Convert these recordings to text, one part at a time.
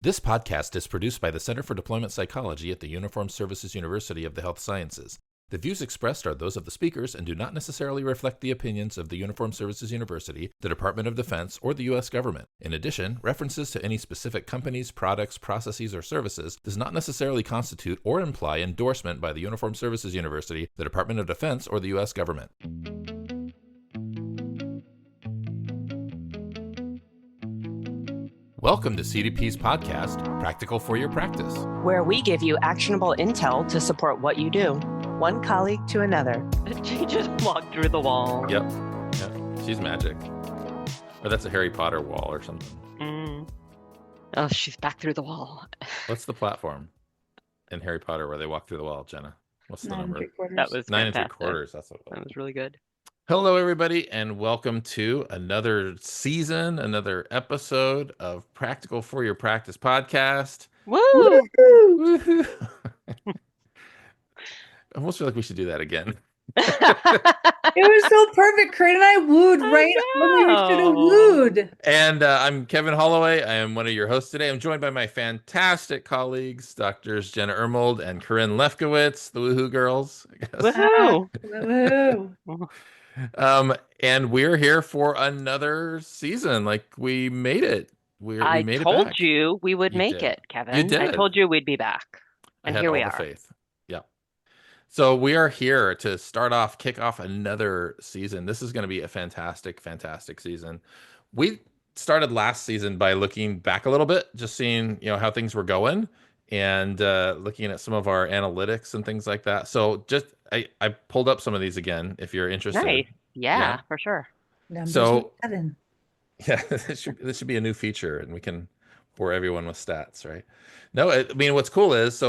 This podcast is produced by the Center for Deployment Psychology at the Uniformed Services University of the Health Sciences. The views expressed are those of the speakers and do not necessarily reflect the opinions of the Uniformed Services University, the Department of Defense, or the U.S. government. In addition, references to any specific companies, products, processes, or services does not necessarily constitute or imply endorsement by the Uniformed Services University, the Department of Defense, or the U.S. government. Welcome to CDP's podcast, Practical for Your Practice, where we give you actionable intel to support what you do. One colleague to another. She just walked through the wall. Yep. She's magic. Or that's a Harry Potter wall or something. Oh, she's back through the wall. What's the platform in Harry Potter where they walk through the wall, Jenna? What's the number? That was 9 fantastic. 3/4. That's what it was. That was really good. Hello, everybody, and welcome to another season, another episode of Practical for Your Practice podcast. Woo! Woo-hoo. I almost feel like we should do that again. It was so perfect. Carin and I wooed right when we should have wooed. And I'm Kevin Holloway. I am one of your hosts today. I'm joined by my fantastic colleagues, Doctors Jenna Ermold and Carin Lefkowitz, the Woohoo Girls. I guess. Woohoo! Woohoo. And we're here for another season. Like, we made it. We I made it told back. you we would You make did. it, Kevin. You did. I told you we'd be back. I And had here we all the are. faith. Yeah. So we are here to kick off another season. This is going to be a fantastic, fantastic season. We started last season by looking back a little bit, just seeing, how things were going and looking at some of our analytics and things like that. So I pulled up some of these again, if you're interested. Nice. Yeah, for sure. So- 7. Yeah, this should be a new feature, and we can bore everyone with stats, right? No, I mean, what's cool is,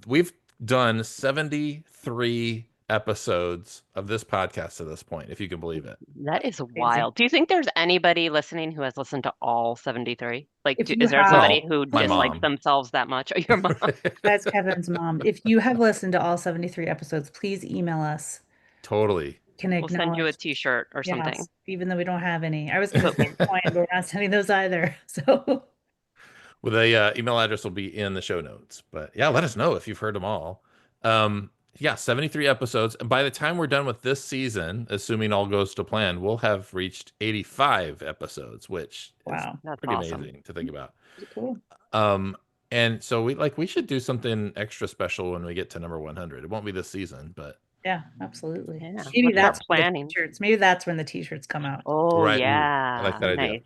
we've done 73 episodes of this podcast to this point, if you can believe it. That is wild. Do you think there's anybody listening who has listened to all 73? Like, If you is there have- somebody who My dislikes mom. themselves that much? Or your mom? That's Kevin's mom. If you have listened to all 73 episodes, please email us. Totally. Can We'll send you a acknowledge. t-shirt or something. Yes, even though we don't have any. I was going to make a point, but we're not sending those either. So Well, the email address will be in the show notes. But yeah, let us know if you've heard them all. 73 episodes. And by the time we're done with this season, assuming all goes to plan, we'll have reached 85 episodes, which wow, is That's pretty awesome. amazing to think about. cool. And so we should do something extra special when we get to number 100. It won't be this season, but Yeah, absolutely. Yeah, Maybe let's start that's when the planning. t-shirts. Maybe that's when the t-shirts come out. Oh, Right. Ooh, yeah. I like that idea.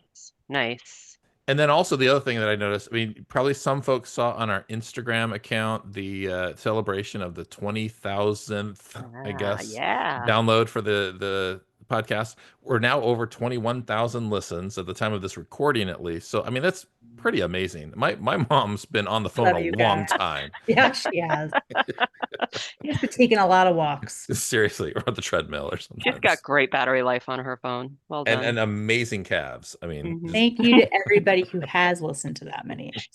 Nice. and then also the other thing that I noticed, I mean, probably some folks saw on our Instagram account the celebration of the 20,000th, I guess, Yeah. download for the podcast. We're now over 21,000 listens at the time of this recording, at least. So I mean, that's pretty amazing. My mom's been on the phone Love a you long guys. time. Yeah, she has. She's been taking a lot of walks. Seriously, or on the treadmill or something. She's got great battery life on her phone. Well done. and amazing calves. I mean, Mhm. just- Thank you to everybody who has listened to that many. Yes,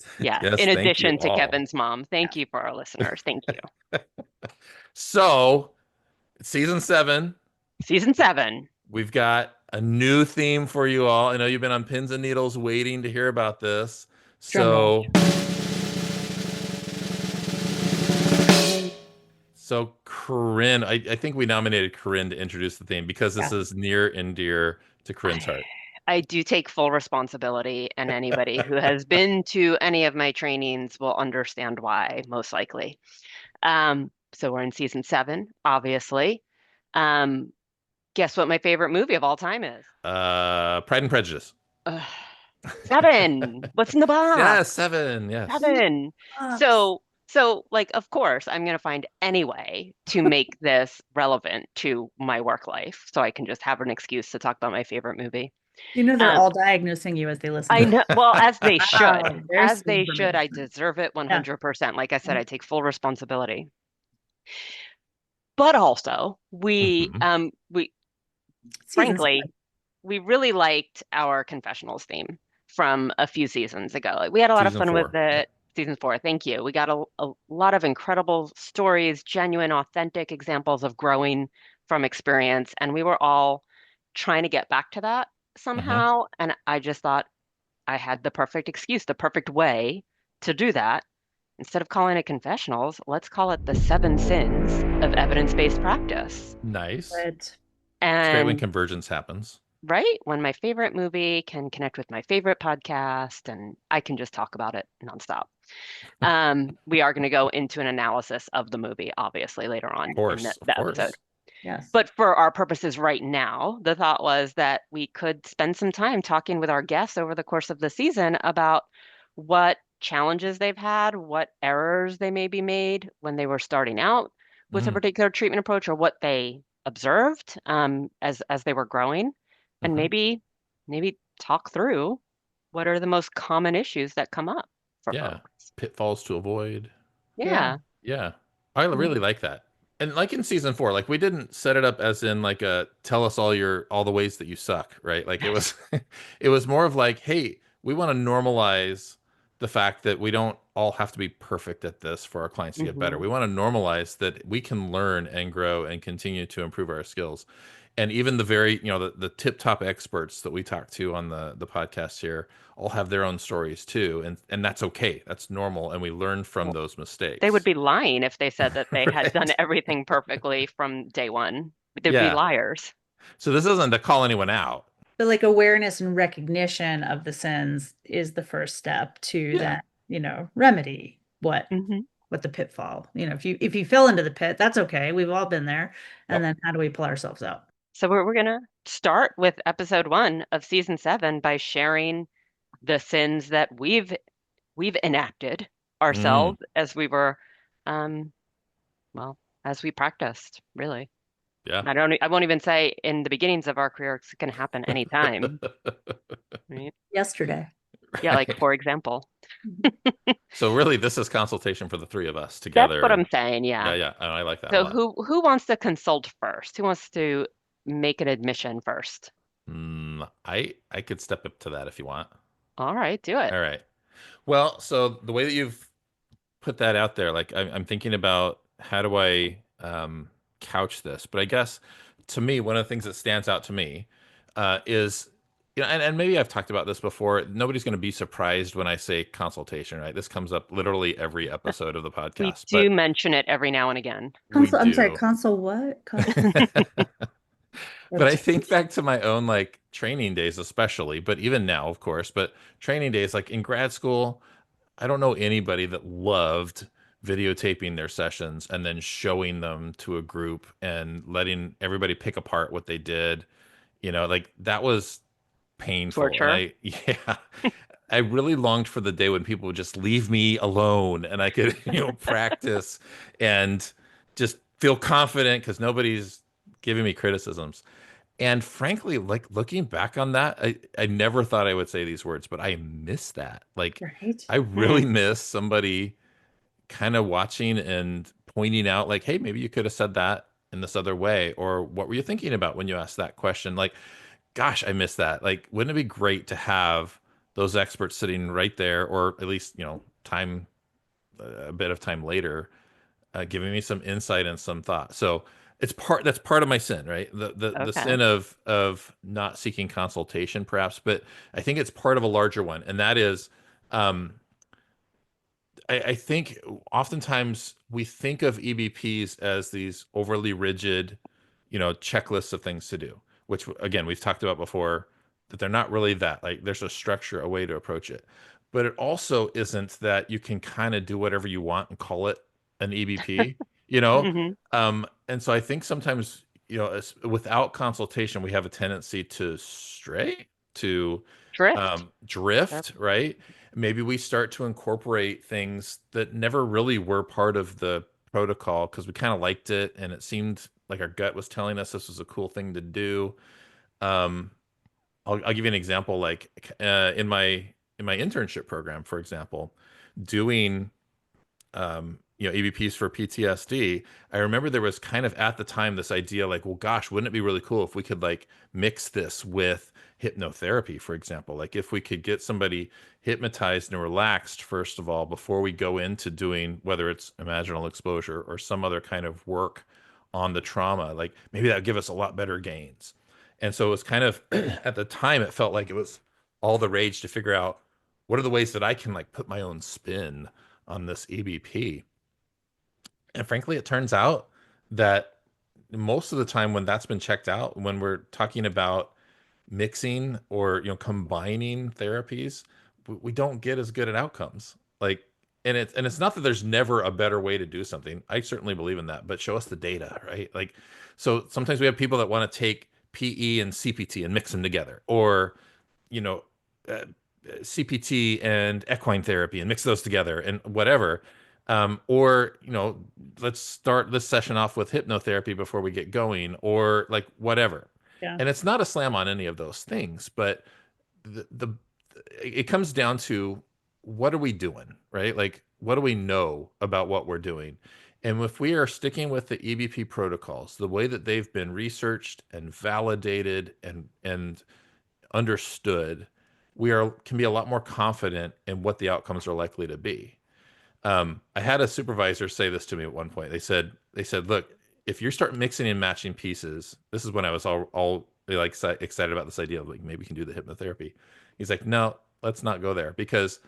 Yes, in thank addition you to all. Kevin's mom. Thank you for our listeners. Thank you. So, season 7, Season 7. we've got a new theme for you all. I know you've been on pins and needles waiting to hear about this. Drum So Carin, I think we nominated Carin to introduce the theme because this is near and dear to Carin's heart. I do take full responsibility, and anybody who has been to any of my trainings will understand why, most likely. So we're in season 7, obviously. Guess what my favorite movie of all time is? Pride and Prejudice. 7. What's in the box? Yes, 7. Yes. 7. So like, of course, I'm going to find any way to make this relevant to my work life, so I can just have an excuse to talk about my favorite movie. You know, they're all diagnosing you as they listen. I know. Well, as they should. Wow, there's As they some should. I information. deserve it 100%. Like I said, Yeah. I take full responsibility. But also, we Season frankly, 7. we really liked our confessionals theme from a few seasons ago. Like, we had a lot of Season fun 4. with it. Season 4, thank you. We got a lot of incredible stories, genuine, authentic examples of growing from experience, and we were all trying to get back to that somehow. And I just thought, I had the perfect excuse, the perfect way to do that. Instead of calling it confessionals, let's call it the 7 sins of evidence-based practice. Nice. But It's great when And convergence happens. right, when my favorite movie can connect with my favorite podcast, and I can just talk about it nonstop. We are going to go into an analysis of the movie, obviously, later on in Of the episode. course. yes. But for our purposes right now, the thought was that we could spend some time talking with our guests over the course of the season about what challenges they've had, what errors they maybe made when they were starting out with a Mm, particular treatment approach, or what they observed as they were growing, and hmm. maybe talk through what are the most common issues that come up for Yeah. folks. Pitfalls to avoid. Yeah. Yeah. Yeah. I Yeah. really like that. And like in season 4, like we didn't set it up as in like a tell us all the ways that you suck, right? Like it was it was more of like, hey, we want to normalize the fact that we don't all have to be perfect at this for our clients to get better. Hmm. We want to normalize that we can learn and grow and continue to improve our skills. And even the very, the tip top experts that we talk to on the podcast here all have their own stories too. And that's okay. That's normal. And we learn from Well, those they would mistakes. be lying if they said that they had done Right. everything perfectly from day one. They'd be Yeah. liars. So this isn't to call anyone out. But like awareness and recognition of the sins is the first step to Yeah. then, remedy Hmm. what the pitfall. If you fell into the pit, that's okay. We've all been there. And Yep. then how do we pull ourselves out? So we're gonna start with episode 1 of season 7 by sharing the sins that we've enacted Mm, ourselves as we were, um, well, as we practiced, really. yeah. I won't even say in the beginnings of our career, it can happen anytime, right? Yesterday. Yeah, like Right. for example. So really, this is consultation for the three of us That's what together. I'm saying, Yeah, yeah. yeah. I like that a So lot. who wants to consult first? Who wants to make an admission first? I could step up to that if you want. All right, do it. All right. Well, so the way that you've put that out there, like I'm thinking about how do I couch this, but I guess to me, one of the things that stands out to me is, and maybe I've talked about this before. Nobody's going to be surprised when I say consultation, right? This comes up literally every episode of the We podcast, do but mention it every now and again. we I'm sorry, do. console what? But I That's think back to my own like training days, especially, but even now, of course, but training days, like in grad school, I don't know anybody that loved videotaping their sessions and then showing them to a group and letting everybody pick apart what they did. Like that was painful. And Torture. yeah, I really longed for the day when people would just leave me alone and I could, practice and just feel confident because nobody's giving me criticisms. And frankly, like looking back on that, I never thought I would say these words, but I miss that. Like, right. I Hmm. really miss somebody kind of watching and pointing out, like, hey, maybe you could have said that in this other way. Or what were you thinking about when you asked that question? Like, gosh, I miss that. Like, wouldn't it be great to have those experts sitting right there, or at least, time, a bit of time later, giving me some insight and some thought. So that's part of my sin, right? The Okay. sin of not seeking consultation, perhaps, but I think it's part of a larger one, and that is, um, I think oftentimes we think of EBPs as these overly rigid, checklists of things to do, which again we've talked about before, that they're not really that. Like there's a structure, a way to approach it, but it also isn't that you can kind of do whatever you want and call it an EBP, you know. Hmm. And so I think sometimes without consultation we have a tendency to stray, to Drift. Yep. drift, right? Maybe we start to incorporate things that never really were part of the protocol because we kind of liked it and it seemed like our gut was telling us this was a cool thing to do. Um, I'll give you an example. Like in my internship program, for example, doing EBPs for PTSD, I remember there was kind of at the time this idea like, well, gosh, wouldn't it be really cool if we could like mix this with hypnotherapy, for example? Like if we could get somebody hypnotized and relaxed, first of all, before we go into doing whether it's imaginal exposure or some other kind of work on the trauma, like maybe that would give us a lot better gains. And so it was kind of at the time, it felt like it was all the rage to figure out what are the ways that I can like put my own spin on this EBP. And frankly, it turns out that most of the time when that's been checked out, when we're talking about mixing or combining therapies, we don't get as good at outcomes. Like, and it's not that there's never a better way to do something. I certainly believe in that, but show us the data, right? Like, so sometimes we have people that want to take PE and CPT and mix them together, or you know, uh, CPT and equine therapy and mix those together and whatever. Or, let's start this session off with hypnotherapy before we get going, or like whatever. Yeah. And it's not a slam on any of those things, but the it comes down to what are we doing, right? Like, what do we know about what we're doing? And if we are sticking with the EBP protocols, the way that they've been researched and validated and understood, can be a lot more confident in what the outcomes are likely to be. I had a supervisor say this to me at one point. They said, look, if you start mixing and matching pieces, this is when I was all like excited about this idea of like maybe we can do the hypnotherapy. He's like, no, let's not go there, because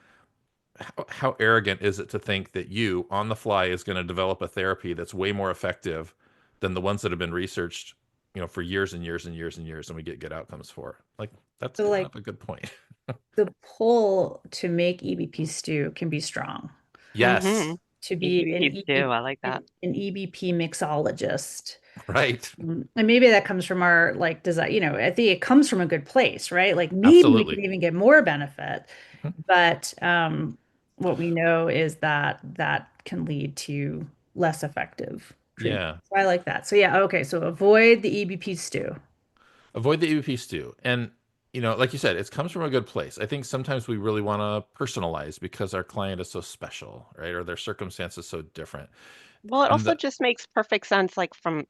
how arrogant is it to think that you on the fly is going to develop a therapy that's way more effective than the ones that have been researched, for years and years and years and years, and we get good outcomes for? Like, that's So kind like of a good point. the pull to make EBP stew can be strong. Mm-hmm. Yes, To be EBPs too. I like that. an EBP mixologist. right. And maybe that comes from our like design, I think it comes from a good place, right? Like maybe we can Absolutely. even get more benefit. Mhm. But what we know is that that can lead to less effective treatment. Yeah. So I like that. So yeah, okay. So avoid the EBP stew. Avoid the EVP stew. And, like you said, it comes from a good place. I think sometimes we really want to personalize because our client is so special, right? Or their circumstances so different. Well, it And also just makes perfect sense, like from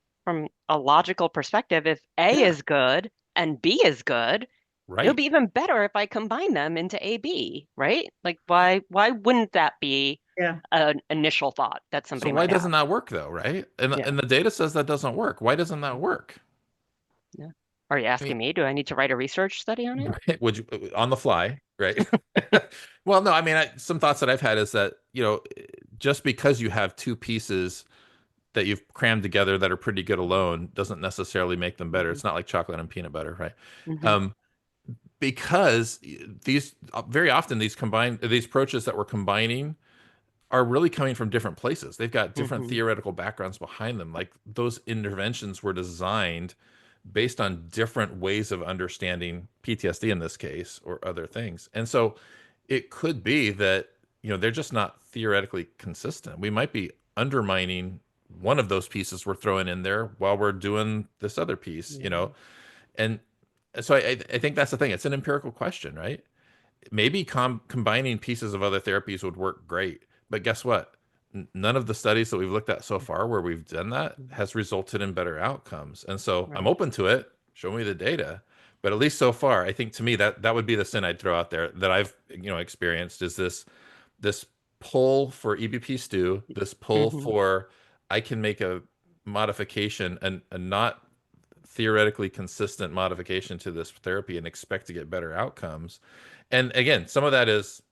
a logical perspective. If A yeah, is good and B is good, it'll right. be even better if I combine them into AB, right? Like why wouldn't that be Yeah. an initial thought that So somebody why might have? doesn't that work though, right? And Yeah. and the data says that doesn't work. Why doesn't that work? Yeah. Are you I mean, asking me? Do I need to write a research study on it? would you on the fly, right? Well, no, I mean, some thoughts that I've had is that, just because you have two pieces that you've crammed together that are pretty good alone doesn't necessarily make them better. Hmm. It's not like chocolate and peanut butter, right? Hmm. Um, because these very often these approaches that we're combining are really coming from different places. They've got different Hmm. theoretical backgrounds behind them. Like, those interventions were designed based on different ways of understanding PTSD in this case, or other things. And so it could be that, they're just not theoretically consistent. We might be undermining one of those pieces we're throwing in there while we're doing this other piece, Yeah. and so I think that's the thing. It's an empirical question, right? Maybe combining pieces of other therapies would work great, but guess what? None of the studies that we've looked at so far where we've done that Mhm. has resulted in better outcomes. And so I'm Right. open to it. Show me the data. But at least so far, I think to me that would be the sin I'd throw out there that I've experienced, is this pull for EBP stew, this pull Hmm. for I can make a modification, and a not theoretically consistent modification to this therapy and expect to get better outcomes. And again, some of that is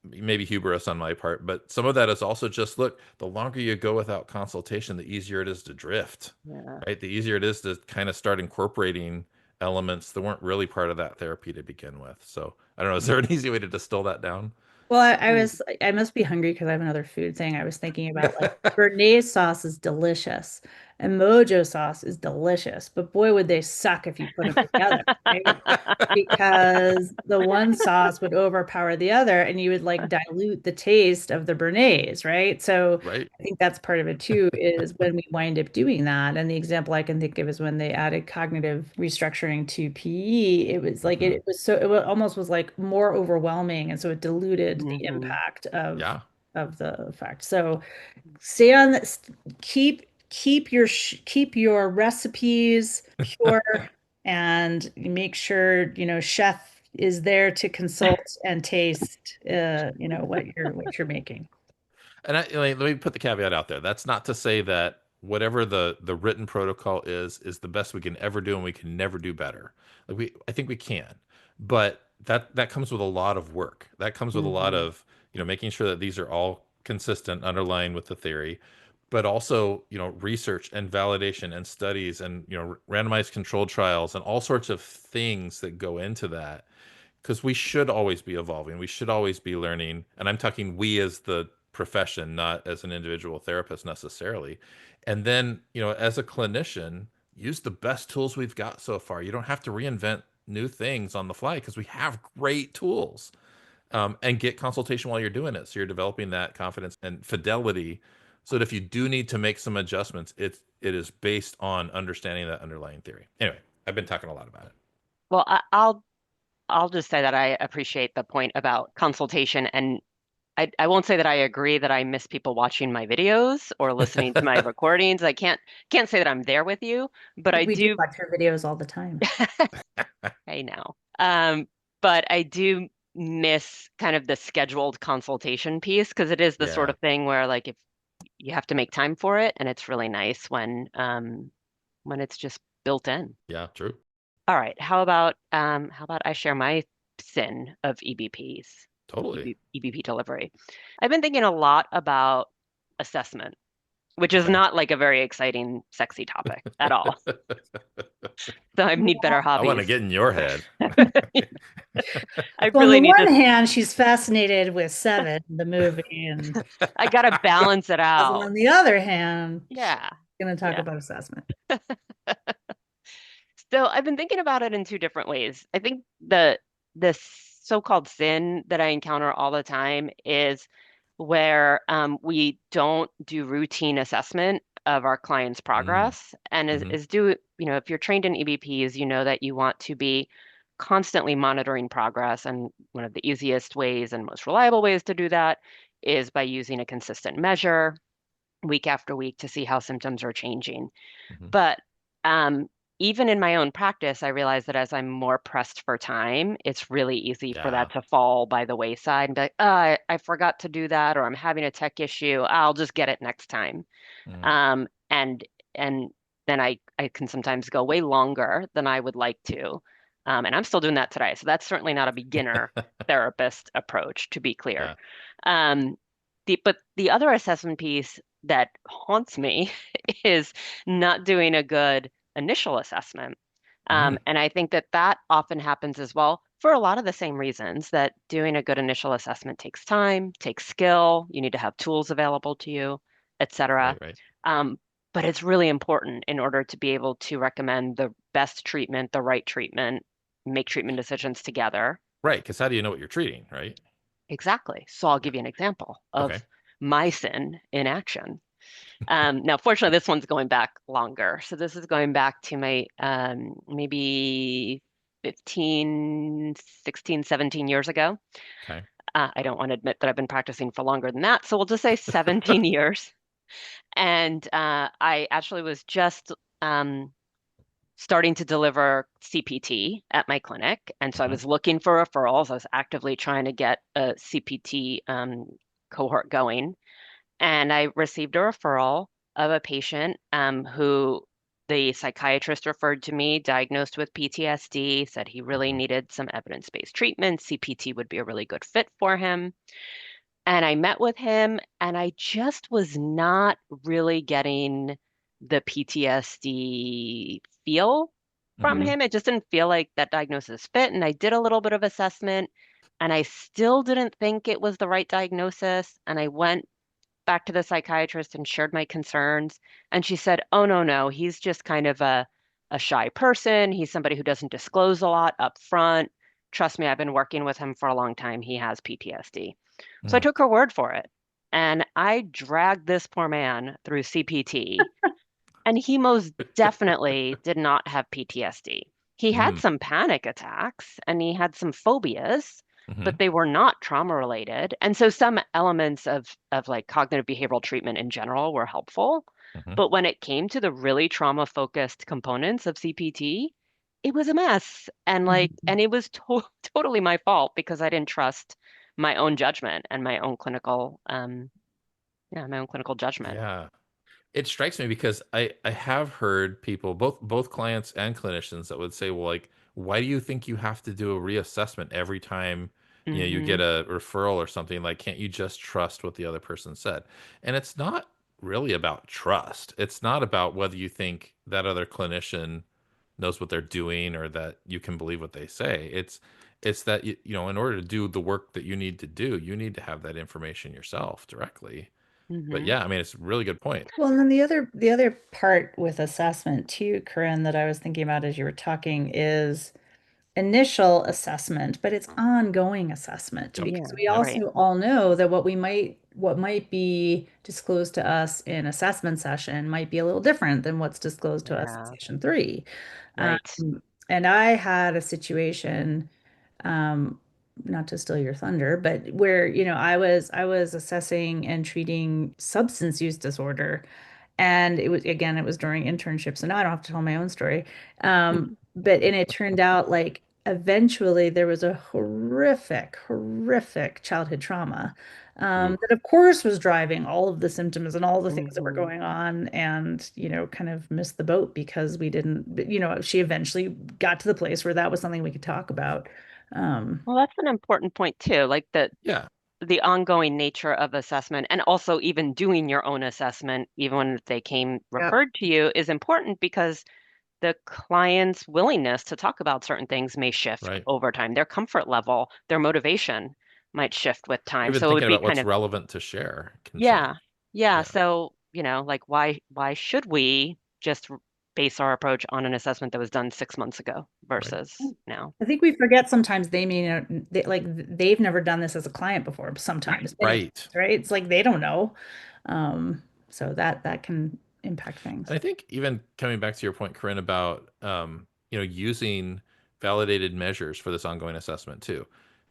maybe hubris on my part, but some of that is also just, look, the longer you go without consultation, the easier it is to drift, Yeah. right? The easier it is to kind of start incorporating elements that weren't really part of that therapy to begin with. So I don't know, is there an easy way to distill that down? Well, Mm. I must be hungry because I have another food thing. I was thinking about like Bernaise sauce is delicious and Mojo sauce is delicious, but boy, would they suck if you put them together, right? Because the one sauce would overpower the other and you would like dilute the taste of the Bernaise, right? So Right. I think that's part of it too, is when we wind up doing that. And the example I can think of is when they added cognitive restructuring to PE, it was like Mhm. it was so almost was like more overwhelming. And so it diluted the Hmm. impact Yeah. of the effect. So stay on this, keep your recipes pure and make sure, chef is there to consult and taste what you're making. And let me put the caveat out there. That's not to say that whatever the written protocol is the best we can ever do, and we can never do better. Like, I think we can, but that comes with a lot of work. That comes with a lot Mhm. of, making sure that these are all consistent, underlying with the theory, but also, research and validation and studies and, randomized controlled trials and all sorts of things that go into that. Because we should always be evolving. We should always be learning. And I'm talking we as the profession, not as an individual therapist necessarily. And then, as a clinician, use the best tools we've got so far. You don't have to reinvent new things on the fly because we have great tools. And get consultation while you're doing it. So you're developing that confidence and fidelity so that if you do need to make some adjustments, it is based on understanding that underlying theory. Anyway, I've been talking a lot about it. Well, I'll just say that I appreciate the point about consultation, and I won't say that I agree that I miss people watching my videos or listening to my recordings. I can't say that I'm there with you, but I We do do. watch your videos all the time. I know. But I do miss kind of the scheduled consultation piece because it is the sort Yeah. of thing where like if you have to make time for it, and it's really nice when it's just built in. Yeah, true. All right, how about I share my sin of EBPs, Totally. EBP delivery. I've been thinking a lot about assessment, which is Okay. not like a very exciting, sexy topic at all. So I need better I want to hobbies. get in your head. I Well, on the really need one to, hand, she's fascinated with Seven, the movie, and I gotta balance it out. on the other hand, she's Yeah, going to talk yeah. about assessment. So I've been thinking about it in two different ways. I think the so-called sin that I encounter all the time is where we don't do routine assessment of our clients' Mm, progress. And hmm if you're trained in EBPs, you know that you want to be constantly monitoring progress. And one of the easiest ways and most reliable ways to do that is by using a consistent measure week after week to see how symptoms are changing. hmm But um, even in my own practice, I realize that as I'm more pressed for time, it's really easy for Yeah. that to fall by the wayside and be like, oh, I forgot to do that, or I'm having a tech issue. I'll just get it next time. Mm. And then I can sometimes go way longer than I would like to. And I'm still doing that today. So that's certainly not a beginner therapist approach, to be clear. Yeah. Um, but the other assessment piece that haunts me is not doing a good initial assessment. Mm. And I think that that often happens as well for a lot of the same reasons that doing a good initial assessment takes time, takes skill, you need to have tools available to you, et cetera. Right, right. Um, but it's really important in order to be able to recommend the best treatment, the right treatment, make treatment decisions together. Right, because how do you know what you're treating, right? Exactly. So I'll Yeah. give you an example Okay. of my sin in action. Now, fortunately, this one's going back longer. So this is going back to my maybe 15, 16, 17 years ago. Okay. I don't want to admit that I've been practicing for longer than that. So we'll just say 17 years. And I actually was just starting to deliver CPT at my clinic. And so I hmm was looking for referrals. I was actively trying to get a CPT cohort going. And I received a referral of a patient who the psychiatrist referred to me, diagnosed with PTSD, said he really hmm needed some evidence-based treatment. CPT would be a really good fit for him. And I met with him, and I just was not really getting the PTSD feel from hmm him. It just didn't feel like that diagnosis fit. And I did a little bit of assessment, and I still didn't think it was the right diagnosis. And I went back to the psychiatrist and shared my concerns. And she said, oh, no, no, he's just kind of a shy person. He's somebody who doesn't disclose a lot up front. Trust me, I've been working with him for a long time. He has PTSD. So I Mm. took her word for it. And I dragged this poor man through CPT, and he most definitely did not have PTSD. He had Mm. some panic attacks and he had some phobias, hmm but they were not trauma related. And so some elements of like cognitive behavioral treatment in general were helpful. hmm But when it came to the really trauma focused components of CPT, it was a mess. And Mhm. and it was totally my fault because I didn't trust my own judgment and my own clinical judgment. Yeah. It strikes me because I have heard people, both clients and clinicians, that would say, well, like, why do you think you have to do a reassessment every time, you get Hmm. a referral or something? Like, can't you just trust what the other person said? And it's not really about trust. It's not about whether you think that other clinician knows what they're doing or that you can believe what they say. It's that in order to do the work that you need to do, you need to have that information yourself directly. But Hmm. yeah, I mean, it's a really good point. Well, and then the other part with assessment too, Corinne, that I was thinking about as you were talking is initial assessment, but it's ongoing assessment Yep. because Yeah, we right. also all know that what might be disclosed to us in assessment session might be a little different than what's disclosed to us in Yeah, session three. right. And I had a situation, um, not to steal your thunder, but where, I was assessing and treating substance use disorder. And it was during internship, so now I don't have to tell my own story. And it turned out like eventually there was a horrific, horrific childhood trauma, Ooh. that of course was driving all of the symptoms and all the things that were Hmm. going on, and kind of missed the boat because we didn't, she eventually got to the place where that was something we could talk about. Um, Well, that's an important point too, like Yeah. the ongoing nature of assessment and also even doing your own assessment, even when they came Yep. referred to you, is important because the client's willingness to talk about certain things may shift Right. over time. Their comfort level, their motivation might shift with time. Even So it would thinking be about kind what's of, relevant to share can yeah, change. yeah. Yeah. So, like why should we just base our approach on an assessment that was done 6 months ago Right. versus now? I think we forget sometimes they may not, they've never done this as a client before, sometimes, many times, Right. right? It's like they don't know. So that can impact things. And I think even coming back to your point, Corinne, about using validated measures for this ongoing assessment too,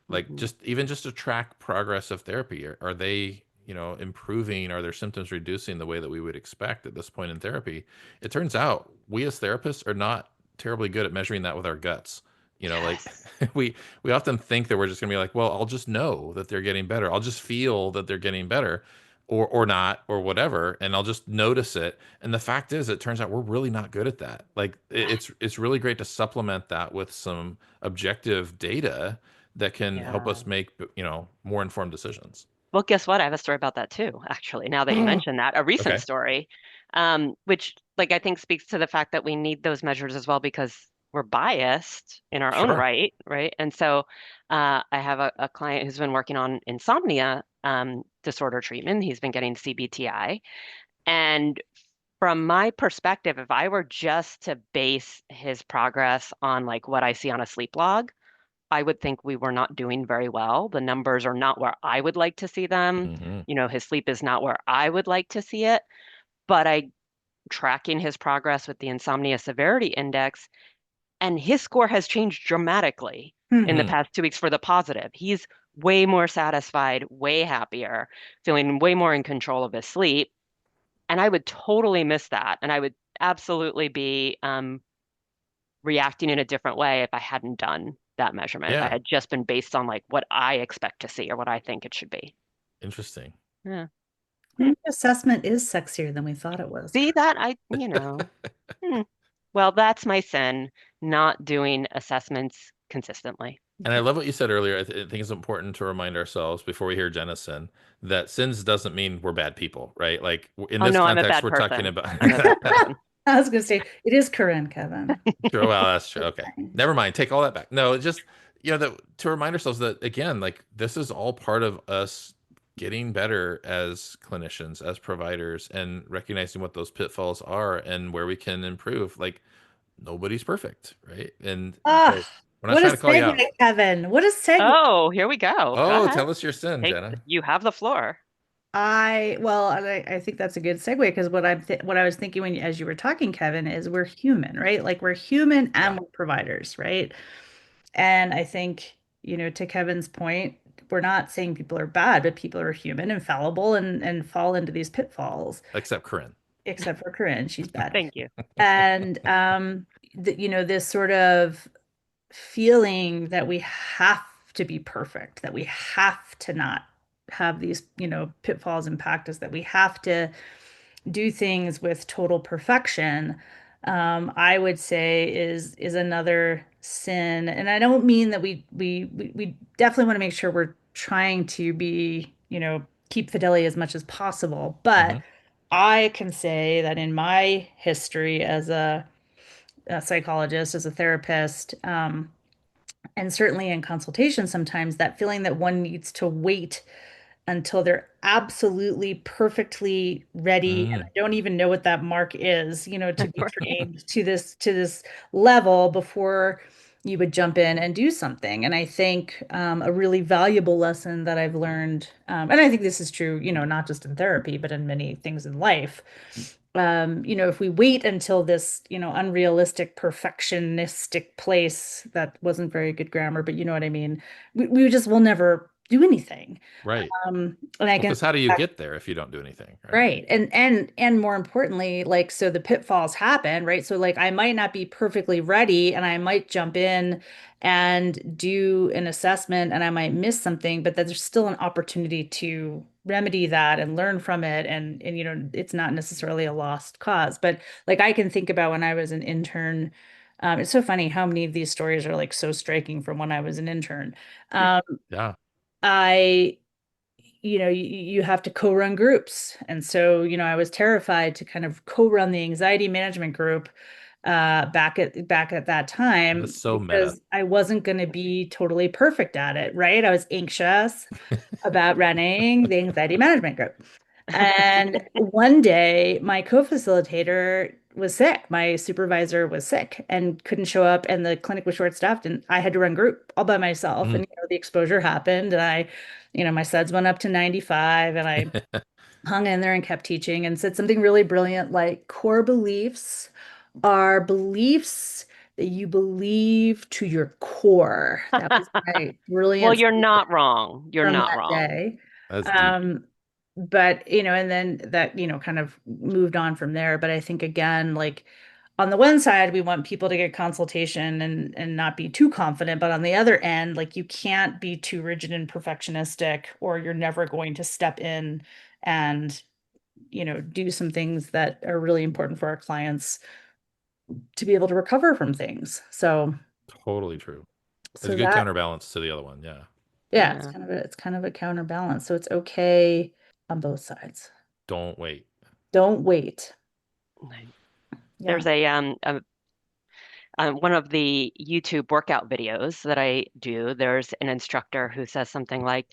like Hmm. just to track progress of therapy. Are they improving? Are their symptoms reducing the way that we would expect at this point in therapy? It turns out we as therapists are not terribly good at measuring that with our guts. Like Yes. we often think that we're just gonna be like, well, I'll just know that they're getting better. I'll just feel that they're getting better, or not, or whatever, and I'll just notice it. And the fact is, it turns out we're really not good at that. Like it's really great to supplement that with some objective data that can help Yeah. us make, more informed decisions. Well, guess what? I have a story about that too, actually, now that you mention that, a recent Okay. story, which like I think speaks to the fact that we need those measures as well because we're biased in our own Sure. right, right? And so I have a client who's been working on insomnia disorder treatment. He's been getting CBTI. And from my perspective, if I were just to base his progress on like what I see on a sleep log, I would think we were not doing very well. The numbers are not where I would like to see them. Hmm. His sleep is not where I would like to see it. But I tracking his progress with the insomnia severity index, and his score has changed dramatically in the Hmm. Hmm. past 2 weeks for the positive. He's way more satisfied, way happier, feeling way more in control of his sleep. And I would totally miss that. And I would absolutely be reacting in a different way if I hadn't done that measurement, if I Yeah. had just been based on like what I expect to see or what I think it should be. Interesting. Yeah. Hmm. Maybe assessment is sexier than we thought it was. See that? Hmm. Well, that's my sin, not doing assessments consistently. And I love what you said earlier. I think it's important to remind ourselves before we hear Jenna sin that sins doesn't mean we're bad people, right? Like in Oh this no, I'm a context, bad we're talking person. about. I'm a bad person. I was gonna say it is Corinne, Kevin. True. Well, that's true. It's Okay. fine. Never mind. Take all that back. No, just, that to remind ourselves that again, like this is all part of us getting better as clinicians, as providers, and recognizing what those pitfalls are and where we can improve. Like nobody's perfect, right? And Ah, so we're not what a trying to call you segue, out. Kevin. What a segue. Oh, here we go. Go Oh, ahead. tell us your sin, Take, Jenna. you have the floor. I think that's a good segue because what I was thinking as you were talking, Kevin, is we're human, right? Like we're human Yeah. and we're providers, right? And I think, to Kevin's point, we're not saying people are bad, but people are human and fallible and fall into these pitfalls, Except Corinne. except for Corinne, she's bad. Thank you. And this sort of feeling that we have to be perfect, that we have to not have these, pitfalls impact us, that we have to do things with total perfection, I would say is another sin. And I don't mean that we definitely want to make sure we're trying to be, keep fidelity as much as possible. But Hmm. I can say that in my history as a psychologist, as a therapist, and certainly in consultation, sometimes that feeling that one needs to wait until they're absolutely perfectly ready, and I Mm. don't even know what that mark is, to be Right. trained to this level before you would jump in and do something. And I think a really valuable lesson that I've learned, and I think this is true, not just in therapy, but in many things in life. If we wait until this, unrealistic, perfectionistic place, that wasn't very good grammar, but you know what I mean, we just will never do anything. Right. And I Well, can because how do you get there if you don't do anything, right? right. And more importantly, like, so the pitfalls happen, right? So like I might not be perfectly ready and I might jump in and do an assessment and I might miss something, but there's still an opportunity to remedy that and learn from it. And it's not necessarily a lost cause. But like I can think about when I was an intern. It's so funny how many of these stories are like so striking from when I was an intern. Um, Yeah. I you have to co-run groups. And so, I was terrified to kind of co-run the anxiety management group back at that time That's so meta. because I wasn't going to be totally perfect at it, right? I was anxious about running the anxiety management group. And one day, my co-facilitator was sick. My supervisor was sick and couldn't show up, and the clinic was short-staffed, and I had to run group all by myself. Mm. And the exposure happened, and my SEDS went up to 95, and I hung in there and kept teaching and said something really brilliant, like core beliefs are beliefs that you believe to your core. That was my Well, brilliant you're not wrong. You're from not that wrong. day. That's deep. But and then that, kind of moved on from there. But I think again, like on the one side, we want people to get consultation and not be too confident. But on the other end, like you can't be too rigid and perfectionistic, or you're never going to step in and, do some things that are really important for our clients to be able to recover from things. So, Totally true. It's a so good that, counterbalance to the other one. Yeah. yeah, Yeah. it's kind of a counterbalance. So it's okay on both sides. Don't wait. Don't wait. Right. Yeah. There's one of the YouTube workout videos that I do. There's an instructor who says something like,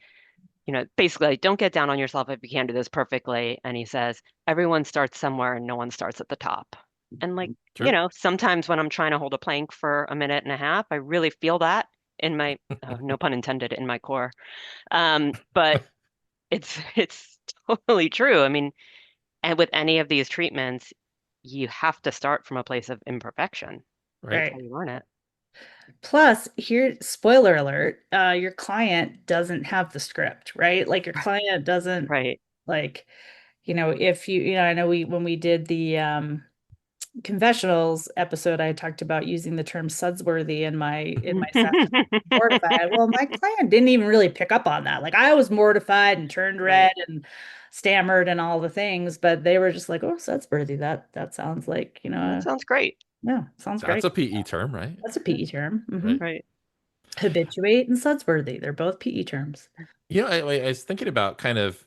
basically, like, don't get down on yourself if you can't do this perfectly. And he says, everyone starts somewhere and no one starts at the top. And like, True. sometimes when I'm trying to hold a plank for a minute and a half, I really feel that in my, no pun intended, in my core. But it's totally true. I mean, and with any of these treatments, you have to start from a place of imperfection. Right. That's Right. how you learn it. Plus, here, spoiler alert, your client doesn't have the script, right? Like your client doesn't Right. like, if I know when we did the confessionals episode, I talked about using the term sudsworthy in my session. Mortified. Well, my client didn't even really pick up on that. Like I was mortified and turned red Right. and stammered and all the things, but they were just like, "Oh, sudsworthy. That sounds like, That sounds great. yeah, sounds That's great." a PE term, right? That's a PE term. Right. Right. Habituate and sudsworthy. They're both PE terms. I was thinking about kind of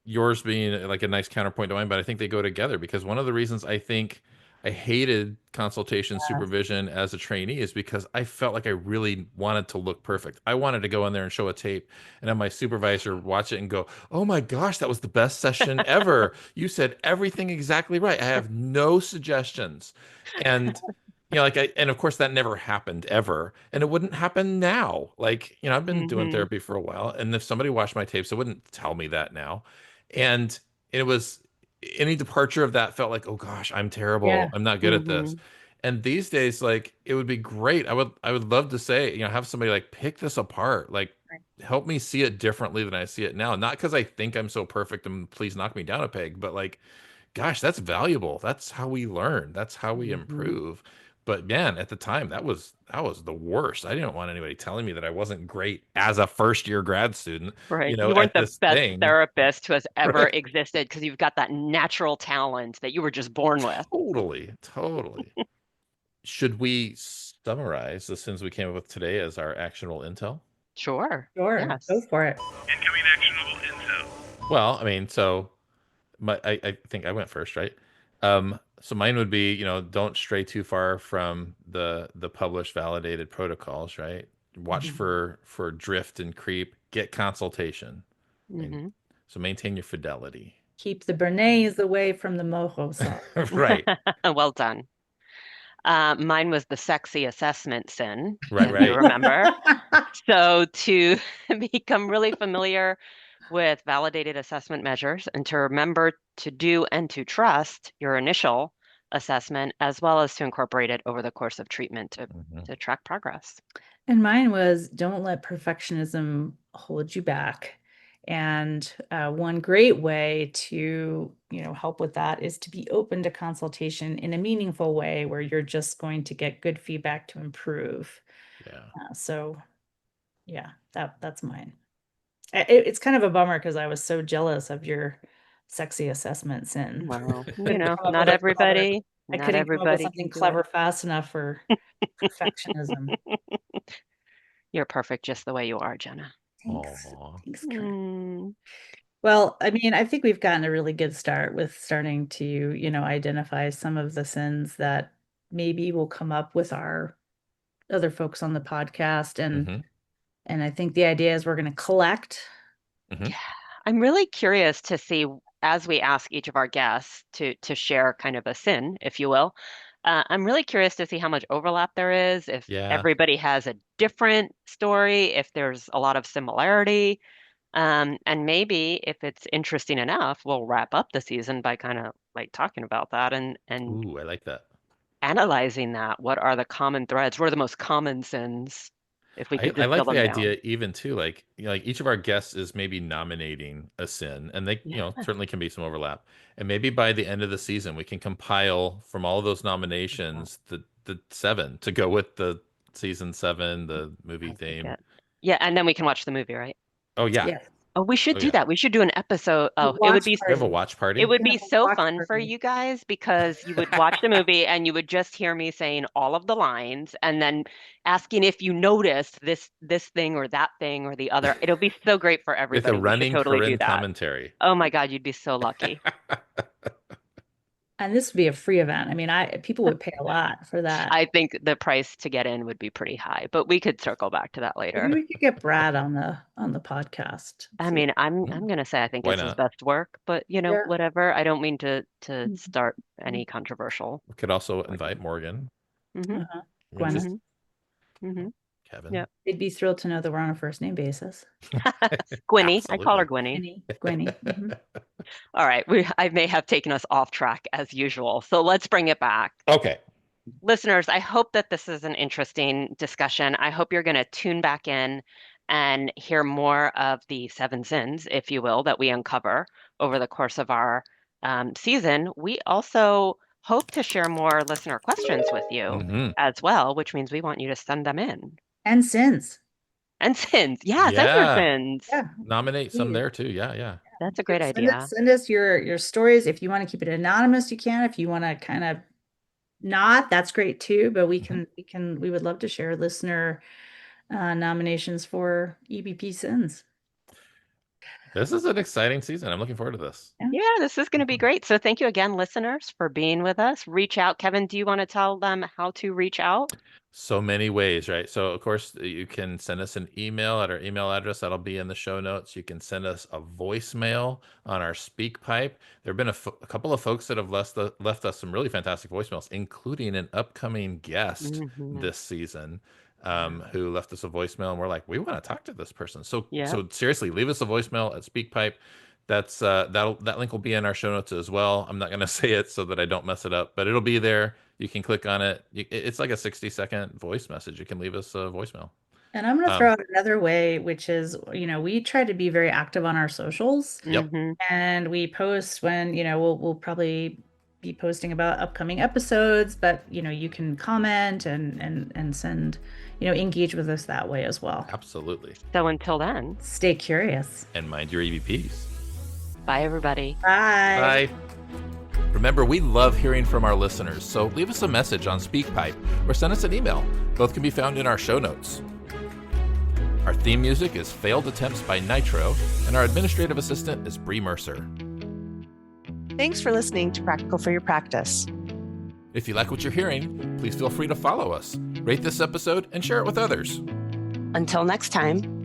yours being like a nice counterpoint to mine, but I think they go together because one of the reasons I think I hated consultation Yes. supervision as a trainee is because I felt like I really wanted to look perfect. I wanted to go in there and show a tape and have my supervisor watch it and go, "Oh my gosh, that was the best session ever. You said everything exactly right. I have no suggestions." And and of course that never happened ever, and it wouldn't happen now. I've been doing Hmm. therapy for a while, and if somebody watched my tapes, they wouldn't tell me that now. And it was any departure of that felt like, oh gosh, I'm terrible. Yeah. I'm not good at this. Hmm. And these days, like it would be great. I would love to say, have somebody like pick this apart, like help me see it differently than I see it now. Not because I think I'm so perfect and please knock me down a peg, but like, gosh, that's valuable. That's how we learn. That's how we Hmm. improve. But man, at the time, that was the worst. I didn't want anybody telling me that I wasn't great as a first year grad student, Right. You weren't at the this best thing. therapist who has ever Right. existed because you've got that natural talent that you were just born with. Totally, totally. Should we summarize the sins we came up with today as our actionable intel? Sure. Sure, Yes. go for it. Incoming actionable intel. Well, I mean, so I think I went first, right? So mine would be, don't stray too far from the published validated protocols, right? Watch for drift and creep, get consultation. Mhm. So maintain your fidelity. Keep the béarnaise away from the mojo sauce. Right. Well done. Mine was the sexy assessment sin, Right, if you right. remember. So to become really familiar with validated assessment measures and to remember to do and to trust your initial assessment, as well as to incorporate it over the course of treatment to track progress. And mine was don't let perfectionism hold you back. And one great way to, help with that is to be open to consultation in a meaningful way where you're just going to get good feedback to improve. Yeah. So yeah, that's mine. It's kind of a bummer because I was so jealous of your sexy assessment sin. Well, Couldn't come up not with a everybody, I not couldn't come up with everybody something can do clever fast enough for perfectionism. it. You're perfect just the way you are, Jenna. Thanks. Aw. Thanks, Carin. Mm, Well, I mean, I think we've gotten a really good start with starting to, identify some of the sins that maybe will come up with our other folks on the podcast. And I think the idea is we're going to collect. Mhm. I'm really curious to see, as we ask each of our guests to share kind of a sin, if you will, I'm really curious to see how much overlap there is, if Yeah. everybody has a different story, if there's a lot of similarity. And maybe if it's interesting enough, we'll wrap up the season by kind of like talking about that and Ooh, I like that. analyzing that. What are the common threads? What are the most common sins? If we could I distill like them the down. idea even too, like each of our guests is maybe nominating a sin, and they Yeah. certainly can be some overlap. And maybe by the end of the season, we can compile from all of those nominations the 7 to go with the season 7, the movie I like theme. it. Yeah, and then we can watch the movie, right? Oh yeah. Yes. Oh, we should Oh, do yeah. that. We should do an episode. Oh, it would Watch be We have a party. watch party. it would We be have a so watch fun for party. you guys because you would watch the movie and you would just hear me saying all of the lines and then asking if you noticed this thing or that thing or the other. It'll be so great for With a everybody. We should running totally do Carin that. commentary. Oh my God, you'd be so lucky. And this would be a free event. I mean, people would pay a lot for that. I think the price to get in would be pretty high, but we could circle back to that later. Maybe we could get Brad on the podcast. I mean, I'm gonna say I think Why it's his not? best work, but Yeah. whatever. I don't mean to Mhm. start any controversial. We could also invite Morgan. Mm-hmm. Uh-huh. We can just- Gwyneth. Mm-hmm. Kevin. Yep. They'd be thrilled to know that we're on a first name basis. Gwynny. I call her Absolutely. Gwynny. Gwenny. Mhm. All right. I may have taken us off track as usual. So let's bring it back. Okay. Listeners, I hope that this is an interesting discussion. I hope you're going to tune back in and hear more of the 7 sins, if you will, that we uncover over the course of our season. We also hope to share more listener questions with you Mhm. as well, which means we want you to send them in. And sins. And sins. Yeah, send Yeah. your sins. Yeah. Nominate some Please. there too. Yeah. That's a great Send idea. Send us your stories. If you want to keep it anonymous, you can. If you want to kind of not, that's great too. But we would love to share listener nominations for EBP sins. This is an exciting season. I'm looking forward to this. Yeah, this is going to be great. So thank you again, listeners, for being with us. Reach out. Kevin, do you want to tell them how to reach out? So many ways, right? So, of course, you can send us an email at our email address. That'll be in the show notes. You can send us a voicemail on our speak pipe. There have been a couple of folks that have left us some really fantastic voicemails, including an upcoming guest Mhm. this season who left us a voicemail. And we're like, we want to talk to this person. So, Yeah. so seriously, leave us a voicemail at SpeakPipe. That's that link will be in our show notes as well. I'm not going to say it so that I don't mess it up, but it'll be there. You can click on it. It's like a 60-second voice message. You can leave us a voicemail. And I'm going to throw out another way, which is, we try to be very active on our socials. Yep. Mhm. And we post when, we'll probably be posting about upcoming episodes, but, you can comment and send, engage with us that way as well. Absolutely. So until then, Stay curious. And mind your EBPs. bye, everybody. Bye. Bye. Remember, we love hearing from our listeners, so leave us a message on SpeakPipe or send us an email. Both can be found in our show notes. Our theme music is Failed Attempts by Nitro, and our administrative assistant is Bree Mercer. Thanks for listening to Practical for Your Practice. If you like what you're hearing, please feel free to follow us, rate this episode, and share it with others. Until next time,